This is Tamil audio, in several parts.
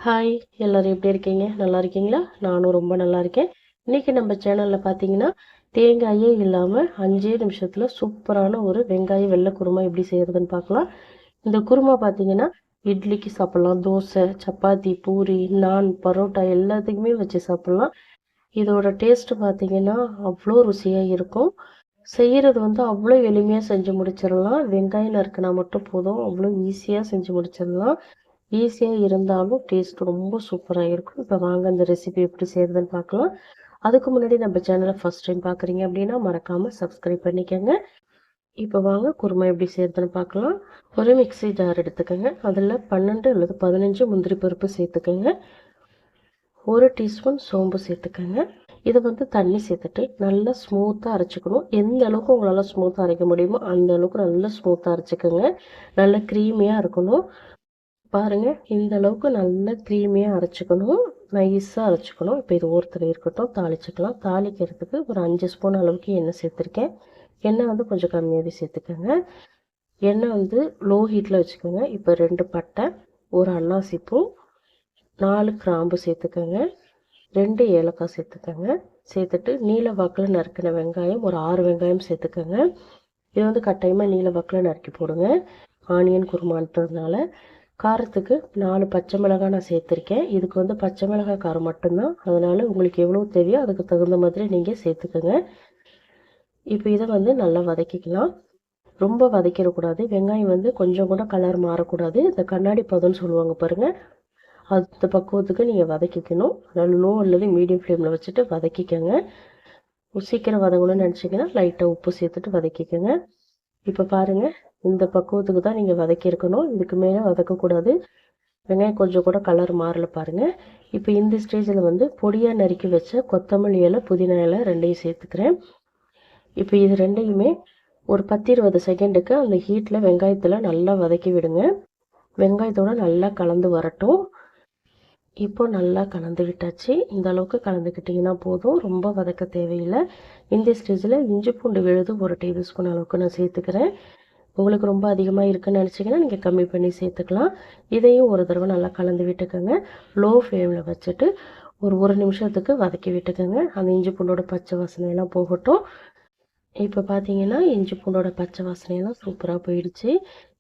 ஹாய், எல்லாரும் எப்படி இருக்கீங்க? நல்லா இருக்கீங்களா? நானும் ரொம்ப நல்லா இருக்கேன். இன்னைக்கு நம்ம சேனல்ல பார்த்தீங்கன்னா, தேங்காயே இல்லாம 5 நிமிஷத்துல சூப்பரான ஒரு வெங்காய வெள்ளை குருமா எப்படி செய்யறதுன்னு பார்க்கலாம். இந்த குருமா பார்த்தீங்கன்னா, இட்லிக்கு சாப்பிடலாம், தோசை, சப்பாத்தி, பூரி, நான், பரோட்டா எல்லாத்துக்குமே வச்சு சாப்பிடலாம். இதோட டேஸ்ட் பார்த்தீங்கன்னா, அவ்வளோ ருசியா இருக்கும். செய்யறது அவ்வளோ எளிமையா செஞ்சு முடிச்சிடலாம். வெங்காயம் நறுக்குனா மட்டும் போதும். அவ்வளோ ஈஸியா செஞ்சு முடிச்சிடலாம். ஈஸியாக இருந்தாலும் டேஸ்ட் ரொம்ப சூப்பராக இருக்கும். இப்போ வாங்க இந்த ரெசிபி எப்படி செய்கிறதுன்னு பார்க்கலாம். அதுக்கு முன்னாடி நம்ம சேனலை ஃபஸ்ட் டைம் பார்க்குறீங்க அப்படின்னா மறக்காமல் சப்ஸ்கிரைப் பண்ணிக்கோங்க. இப்போ வாங்க குருமா எப்படி செய்கிறதுன்னு பார்க்கலாம். ஒரு மிக்ஸி ஜார் எடுத்துக்கோங்க. அதில் 12 அல்லது 15 முந்திரி பருப்பு சேர்த்துக்கோங்க. 1 டீஸ்பூன் சோம்பு சேர்த்துக்கோங்க. இதை தண்ணி சேர்த்துட்டு நல்லா ஸ்மூத்தாக அரைச்சிக்கணும். எந்த அளவுக்கு உங்களால் ஸ்மூத்தாக அரைக்க முடியுமோ அந்த அளவுக்கு நல்லா ஸ்மூத்தாக அரைச்சிக்கோங்க. நல்லா க்ரீமியாக இருக்கணும். பாருங்க, இந்த அளவுக்கு நல்லா க்ரீமியாக அரைச்சிக்கணும், நைஸாக அரைச்சிக்கணும். இப்போ இது ஒருத்தர் இருக்கட்டும், தாளிச்சுக்கலாம். தாளிக்கிறதுக்கு ஒரு 5 ஸ்பூன் அளவுக்கு எண்ணெய் சேர்த்துருக்கேன். எண்ணெய் கொஞ்சம் கம்மியாகவே சேர்த்துக்கோங்க. எண்ணெய் லோ ஹீட்டில் வச்சுக்கோங்க. இப்போ 2 பட்டை, ஒரு அன்னாசி பூ, 4 கிராம்பு சேர்த்துக்கோங்க, 2 ஏலக்காய் சேர்த்துக்கோங்க. சேர்த்துட்டு நீல வாக்கில் நறுக்கின வெங்காயம் ஒரு 6 வெங்காயம் சேர்த்துக்கோங்க. இது கட்டாயமாக நீல வாக்கில் நறுக்கி போடுங்க, ஆனியன் குருமான்றதுனால. காரத்துக்கு 4 பச்சை மிளகாய் நான் சேர்த்துருக்கேன். இதுக்கு பச்சை மிளகாய் காரம் மட்டும்தான். அதனால் உங்களுக்கு எவ்வளோ தேவையோ அதுக்கு தகுந்த மாதிரி நீங்கள் சேர்த்துக்கோங்க. இப்போ இதை நல்லா வதக்கிக்கலாம். ரொம்ப வதக்கிடக்கூடாது. வெங்காயம் கொஞ்சம் கூட கலர் மாறக்கூடாது. இந்த கண்ணாடி பதம்னு சொல்லுவாங்க பாருங்கள், அந்த பக்குவத்துக்கு நீங்கள் வதக்கிக்கணும். அதனால் லோ அல்லது மீடியம் ஃப்ளேமில் வச்சுட்டு வதக்கிக்கோங்க. சீக்கிரம் வதங்கணும்னு நினச்சிங்கன்னா லைட்டாக உப்பு சேர்த்துட்டு வதக்கிக்கோங்க. இப்போ பாருங்கள், இந்த பக்குவத்துக்கு தான் நீங்கள் வதக்கியிருக்கணும். இதுக்கு மேலே வதக்கக்கூடாது. வெங்காயம் கொஞ்சம் கூட கலர் மாறல பாருங்கள். இப்போ இந்த ஸ்டேஜில் பொடியாக நறுக்கி வச்ச கொத்தமல்லி இலை, புதினா இலை ரெண்டையும் சேர்த்துக்கிறேன். இப்போ இது ரெண்டையுமே ஒரு 10-20 செகண்டுக்கு அந்த ஹீட்டில் வெங்காயத்தில் நல்லா வதக்கி விடுங்க. வெங்காயத்தோடு நல்லா கலந்து வரட்டும். இப்போ நல்லா கலந்து விட்டாச்சு. இந்த அளவுக்கு கலந்துக்கிட்டிங்கன்னா போதும், ரொம்ப வதக்க தேவையில்லை. இந்த ஸ்டேஜில் இஞ்சி பூண்டு விழுது 1 டேபிள் ஸ்பூன் அளவுக்கு நான் சேர்த்துக்கிறேன். உங்களுக்கு ரொம்ப அதிகமாக இருக்குன்னு நினச்சிங்கன்னா நீங்கள் கம்மி பண்ணி சேர்த்துக்கலாம். இதையும் ஒரு தடவை நல்லா கலந்து விட்டுக்கோங்க. லோ ஃப்ளேமில் வச்சுட்டு ஒரு நிமிஷத்துக்கு வதக்கி விட்டுக்கோங்க. அந்த இஞ்சி பூண்டோட பச்சை வாசனையெல்லாம் போகட்டும். இப்போ பார்த்தீங்கன்னா இஞ்சி பூண்டோட பச்சை வாசனையெல்லாம் சூப்பராக போயிடுச்சு.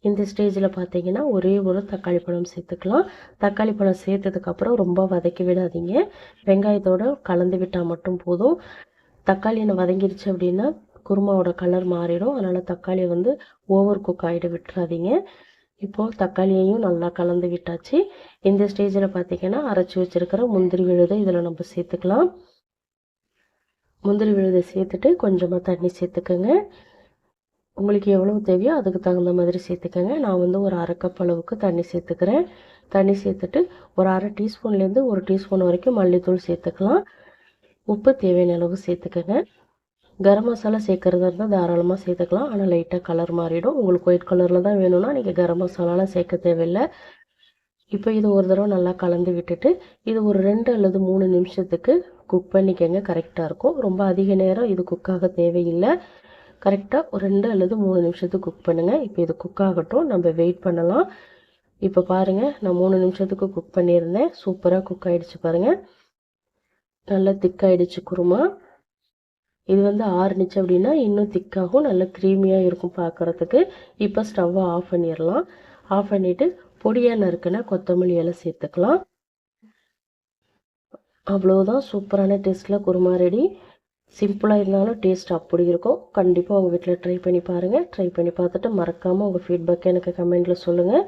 இந்த ஸ்டேஜில் பார்த்தீங்கன்னா ஒரே ஒரு தக்காளி பழம் சேர்த்துக்கலாம். தக்காளி பழம் சேர்த்ததுக்கப்புறம் ரொம்ப வதக்கி விடாதீங்க. வெங்காயத்தோடு கலந்து விட்டால் மட்டும் போதும். தக்காளி என்ன வதங்கிடுச்சு அப்படின்னா குருமாவோட கலர் மாறிடும். அதனால் தக்காளியை ஓவர் குக் ஆகிட விட்டுறாதீங்க. இப்போது தக்காளியையும் நல்லா கலந்து விட்டாச்சு. இந்த ஸ்டேஜில் பார்த்தீங்கன்னா அரைச்சி வச்சுருக்கிற முந்திரி விழுதை இதில் நம்ம சேர்த்துக்கலாம். முந்திரி விழுதை சேர்த்துட்டு கொஞ்சமாக தண்ணி சேர்த்துக்கோங்க. உங்களுக்கு எவ்வளோ தேவையோ அதுக்கு தகுந்த மாதிரி சேர்த்துக்கோங்க. நான் ஒரு 1/2 கப் அளவுக்கு தண்ணி சேர்த்துக்கிறேன். தண்ணி சேர்த்துட்டு ஒரு 1/2 டீஸ்பூன்லேருந்து 1 டீஸ்பூன் வரைக்கும் மல்லித்தூள் சேர்த்துக்கலாம். உப்பு தேவையான அளவு சேர்த்துக்கோங்க. கரம் மசாலா சேர்க்குறதா இருந்தால் தாராளமாக சேர்த்துக்கலாம். ஆனால் லைட்டாக கலர் மாறிடும். உங்களுக்கு ஒயிட் கலரில் தான் வேணும்னா நீங்கள் கரம் மசாலாலாம் சேர்க்க தேவையில்லை. இப்போ இது ஒரு தடவை நல்லா கலந்து விட்டுட்டு இது ஒரு 2 அல்லது 3 நிமிஷத்துக்கு குக் பண்ணிக்கங்க. கரெக்டாக இருக்கும். ரொம்ப அதிக நேரம் இது குக்காக தேவையில்லை. கரெக்டாக ஒரு 2 அல்லது 3 நிமிஷத்துக்கு குக் பண்ணுங்கள். இப்போ இது குக் ஆகட்டும், நம்ம வெயிட் பண்ணலாம். இப்போ பாருங்கள், நான் 3 நிமிஷத்துக்கு குக் பண்ணியிருந்தேன். சூப்பராக குக் ஆகிடுச்சு பாருங்கள். நல்லா திக்காயிடுச்சு குருமா. இது ஆறுனுச்சு அப்படின்னா இன்னும் திக்காகும், நல்ல க்ரீமியாக இருக்கும் பார்க்குறதுக்கு. இப்போ ஸ்டவ்வை ஆஃப் பண்ணிடலாம். ஆஃப் பண்ணிவிட்டு பொடியாக நறுக்குன கொத்தமல்லி இலை சேர்த்துக்கலாம். அவ்வளோதான், சூப்பரான டேஸ்ட்டில் குருமா ரெடி. சிம்பிளாக இருந்தாலும் டேஸ்ட் அப்படி இருக்கும். கண்டிப்பாக உங்கள் வீட்டில் ட்ரை பண்ணி பாருங்கள். ட்ரை பண்ணி பார்த்துட்டு மறக்காமல் உங்கள் ஃபீட்பேக்கை எனக்கு கமெண்ட்டில் சொல்லுங்கள்.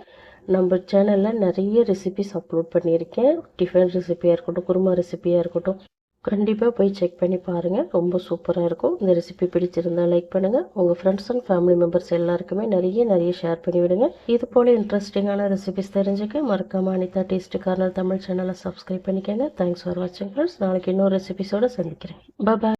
நம்ம சேனலில் நிறைய ரெசிபிஸ் அப்லோட் பண்ணியிருக்கேன். டிஃபன் ரெசிபியாக இருக்கட்டும், குருமா ரெசிபியாக இருக்கட்டும், கண்டிப்பாக போய் செக் பண்ணி பாருங்கள். ரொம்ப சூப்பராக இருக்கும். இந்த ரெசிபி பிடிச்சிருந்தால் லைக் பண்ணுங்கள். உங்கள் ஃப்ரெண்ட்ஸ் அண்ட் ஃபேமிலி மெம்பர்ஸ் எல்லாருக்குமே நிறைய ஷேர் பண்ணிவிடுங்க. இது போல் இன்ட்ரெஸ்டிங்கான ரெசிபிஸ் தெரிஞ்சுக்க மறக்காமல் அனிதா டேஸ்ட் கார்னர் தமிழ் சேனலை சப்ஸ்கிரைப் பண்ணிக்கோங்க. தேங்க்ஸ் ஃபார் வாட்சிங் ஃப்ரெண்ட்ஸ். நாளைக்கு இன்னொரு ரெசிபிஸோடு சந்திக்கிறேன். பாய்.